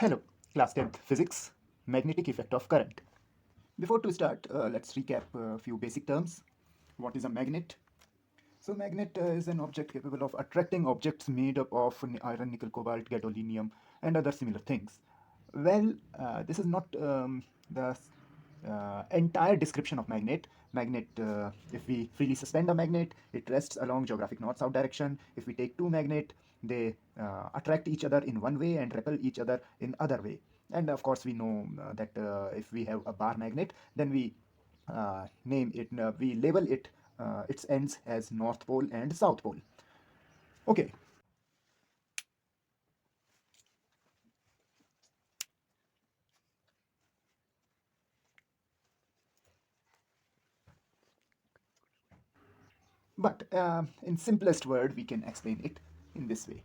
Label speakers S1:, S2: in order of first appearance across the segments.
S1: Hello, class 10th physics, magnetic effect of current. Before to start, let's recap a few basic terms. What is a magnet? So magnet is an object capable of attracting objects made up of iron, nickel, cobalt, gadolinium, and other similar things. Well, this is not the entire description of magnet. Magnet, if we freely suspend a magnet, it rests along geographic north-south direction. If we take two magnet, they attract each other in one way and repel each other in other way. And of course, we know that if we have a bar magnet, then we we label it its ends as North Pole and South Pole. Okay. But in simplest word, we can explain it in this way.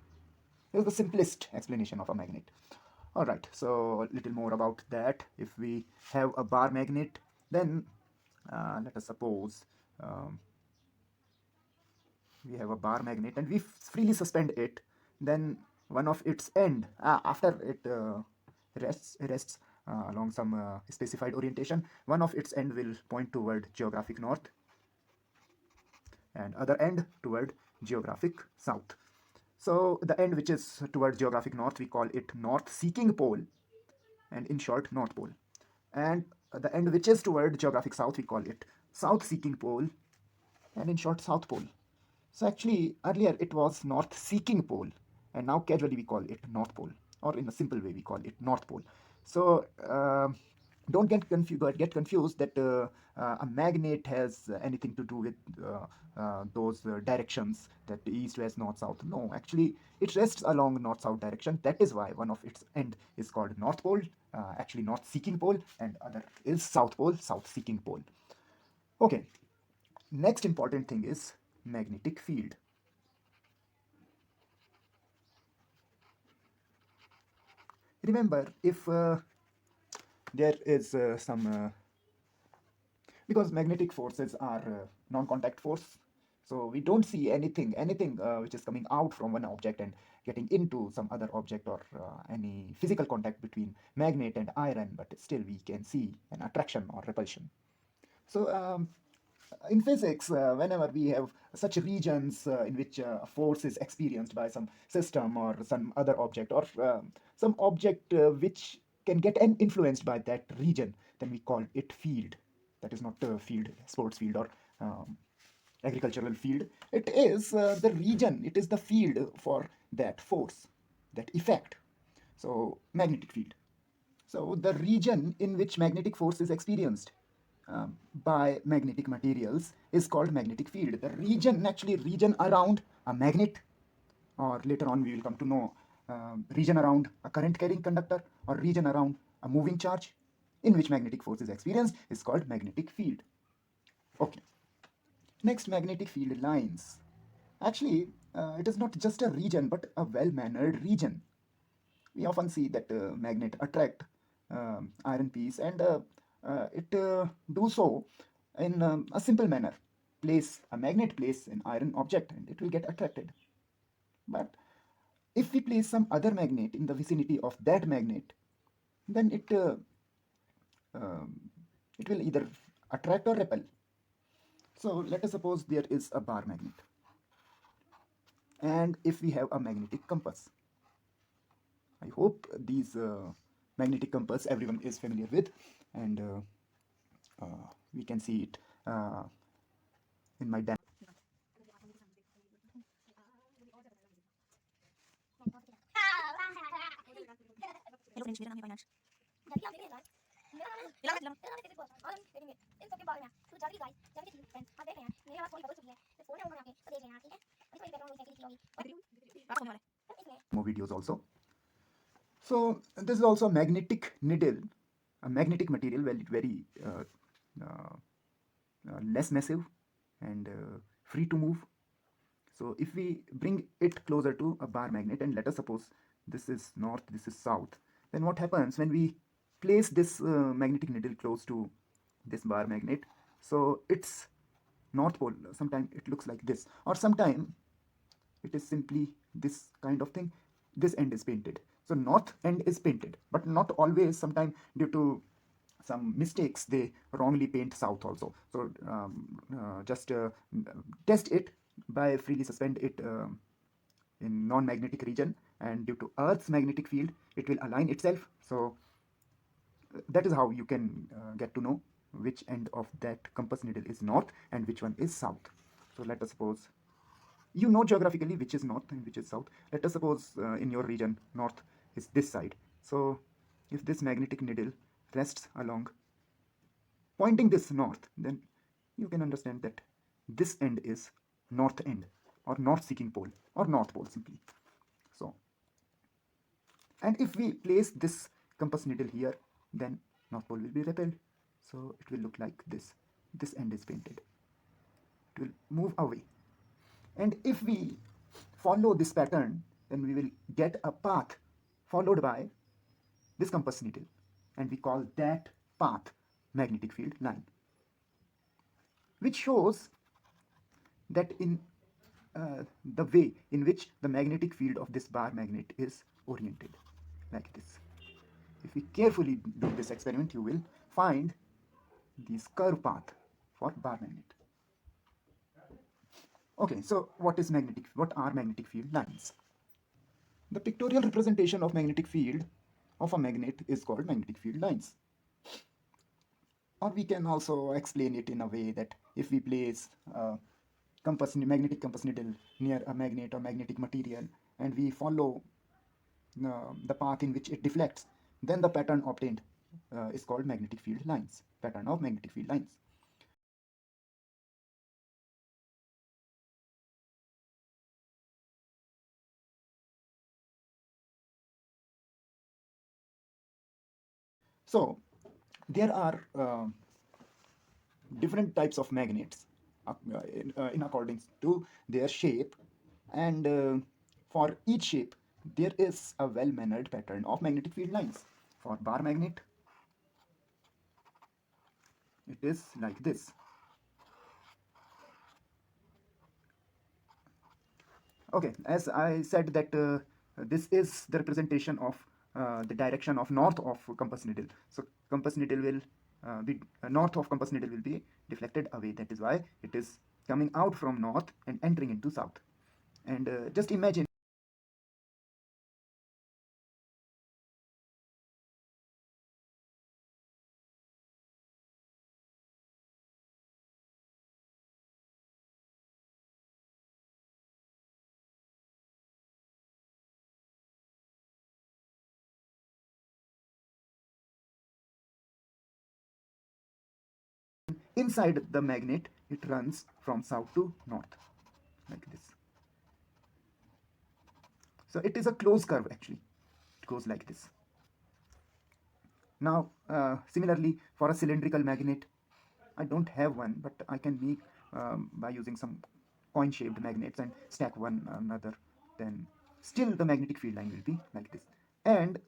S1: This is the simplest explanation of a magnet. All right, so a little more about that. If we have a bar magnet, then let us suppose um, we have a bar magnet and we freely suspend it, then one of its end, after it rests along some specified orientation, one of its end will point toward geographic north and other end toward geographic south. So the end which is toward geographic north, we call it north seeking pole, and in short, North Pole. And the end which is toward geographic south, we call it south seeking pole, and in short, South Pole. So actually, earlier it was north seeking pole, and now casually we call it North Pole, or in a simple way we call it North Pole. So don't get confused that a magnet has anything to do with those directions, that east, west, north, south. No, actually, it rests along north, south direction. That is why one of its end is called North Pole, actually North Seeking Pole, and other is South Pole, South Seeking Pole. Okay, next important thing is magnetic field. Remember, if there is some because magnetic forces are non-contact force, so we don't see anything which is coming out from one object and getting into some other object, or any physical contact between magnet and iron, but still we can see an attraction or repulsion. So in physics, whenever we have such regions in which a force is experienced by some system or some other object, or some object which can get influenced by that region, then we call it field. That is not a field, sports field, or agricultural field. It is the region, it is the field for that force, that effect. So, magnetic field. So, the region in which magnetic force is experienced by magnetic materials is called magnetic field. The region, actually, region around a magnet, or later on we will come to know region around a current carrying conductor, or region around a moving charge in which magnetic force is experienced, is called magnetic field. Okay. Next, magnetic field lines. Actually, it is not just a region but a well-mannered region. We often see that magnet attract iron piece, and it do so in a simple manner. Place a magnet, place an iron object, and it will get attracted. But if we place some other magnet in the vicinity of that magnet, then um, it will either attract or repel. So let us suppose there is a bar magnet, and if we have a magnetic compass. I hope these magnetic compass everyone is familiar with, and we can see it in my demo. More videos also. So this is also a magnetic needle, a magnetic material, very less massive and free to move. So if we bring it closer to a bar magnet, and let us suppose this is north, this is south, then what happens when we place this magnetic needle close to this bar magnet? So it's north pole. Sometimes it looks like this, or sometimes it is simply this kind of thing. this end is painted. So north end is painted, but not always. Sometimes due to some mistakes they wrongly paint south also. So just test it by freely suspend it in non-magnetic region, and due to Earth's magnetic field it will align itself. So that is how you can get to know which end of that compass needle is north and which one is south. So let us suppose you know geographically which is north and which is south. Let us suppose in your region north is this side. So if this magnetic needle rests along pointing this north, then you can understand that this end is north end, or north seeking pole, or north pole simply. So, and if we place this compass needle here, then north pole will be repelled. So it will look like this. This end is painted. It will move away. And if we follow this pattern, then we will get a path followed by this compass needle, and we call that path magnetic field line, which shows that in the way in which the magnetic field of this bar magnet is oriented, like this. If we carefully do this experiment, you will find this curve path for bar magnet. Okay, so what are magnetic field lines? The pictorial representation of magnetic field of a magnet is called magnetic field lines. Or we can also explain it in a way that if we place magnetic compass needle near a magnet or magnetic material, and we follow the path in which it deflects, then the pattern obtained is called magnetic field lines, pattern of magnetic field lines. So there are different types of magnets in accordance to their shape, and for each shape there is a well-mannered pattern of magnetic field lines. For bar magnet, it is like this. Okay, as I said that this is the representation of the direction of north of compass needle. So compass needle will be north of compass needle will be deflected away. That is why it is coming out from north and entering into south. And just imagine inside the magnet it runs from south to north like this. So it is a closed curve actually. It goes like this. Now, similarly, for a cylindrical magnet, I don't have one, but I can make by using some coin-shaped magnets and stack one another. Then still the magnetic field line will be like this, and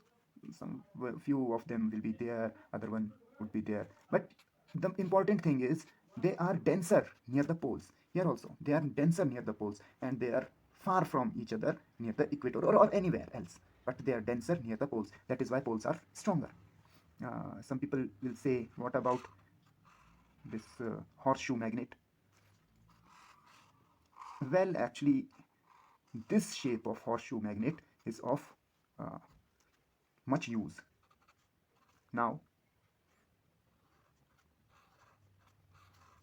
S1: some few of them will be there, other one would be there. But the important thing is they are denser near the poles. Here also, they are denser near the poles, and they are far from each other near the equator or anywhere else. But they are denser near the poles. That is why poles are stronger. Some people will say, what about this horseshoe magnet? Well, actually, this shape of horseshoe magnet is of uh, much use. Now,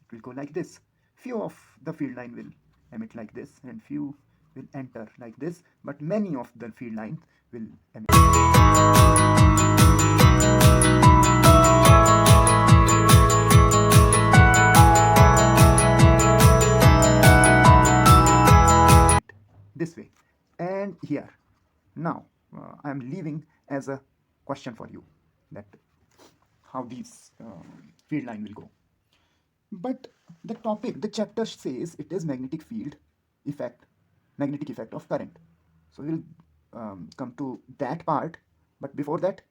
S1: it will go like this. Few of the field line will emit like this, and few will enter like this, but many of the field lines will emit. This way and here. Now I am leaving as a question for you that how these field line will go. But the chapter says it is magnetic field effect, magnetic effect of current. So we'll come to that part. But before that,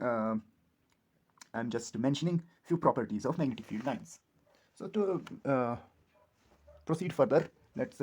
S1: I'm just mentioning few properties of magnetic field lines. So to proceed further, let's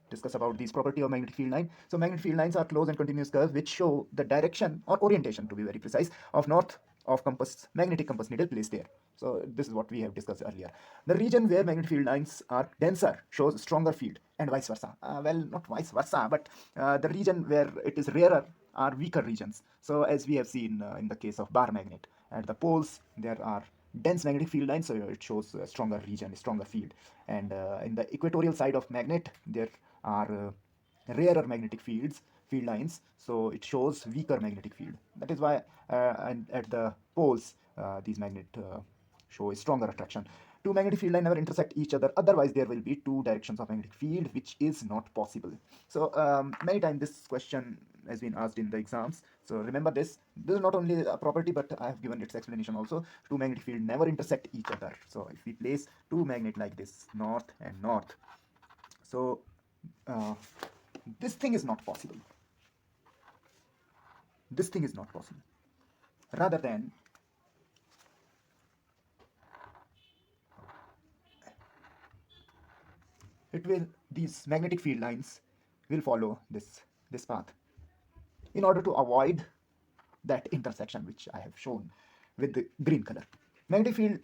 S1: discuss about these property of magnetic field line. So magnetic field lines are closed and continuous curves which show the direction or orientation, to be very precise, of north of compass magnetic compass needle placed there. So this is what we have discussed earlier. The region where magnetic field lines are denser shows stronger field, and vice versa. Well, not vice versa, but the region where it is rarer are weaker regions. So as we have seen in the case of bar magnet, at the poles there are dense magnetic field lines, so it shows a stronger region, a stronger field. And in the equatorial side of magnet, there are rarer magnetic field lines, so it shows weaker magnetic field. That is why and at the poles, these magnet show a stronger attraction. Two magnetic field lines never intersect each other, otherwise there will be two directions of magnetic field, which is not possible. So many times this question has been asked in the exams, so remember this. This is not only a property, but I have given its explanation also. Two magnetic field never intersect each other. So if we place two magnet like this, north and north, so uh, this thing is not possible. This thing is not possible. Rather than these magnetic field lines will follow this path in order to avoid that intersection which I have shown with the green color. Magnetic field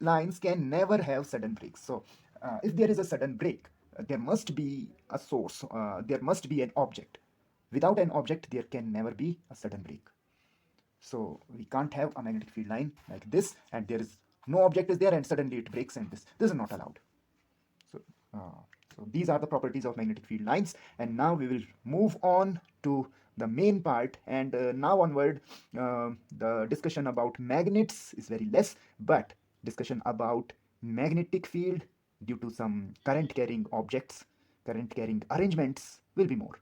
S1: lines can never have sudden breaks. So if there is a sudden break, there must be a source, there must be an object. Without an object, there can never be a sudden break. So we can't have a magnetic field line like this, and there is no object is there, and suddenly it breaks, and this is not allowed. So, so these are the properties of magnetic field lines, and now we will move on to the main part. And now onward, the discussion about magnets is very less, but discussion about magnetic field due to some current carrying objects, current carrying arrangements will be more.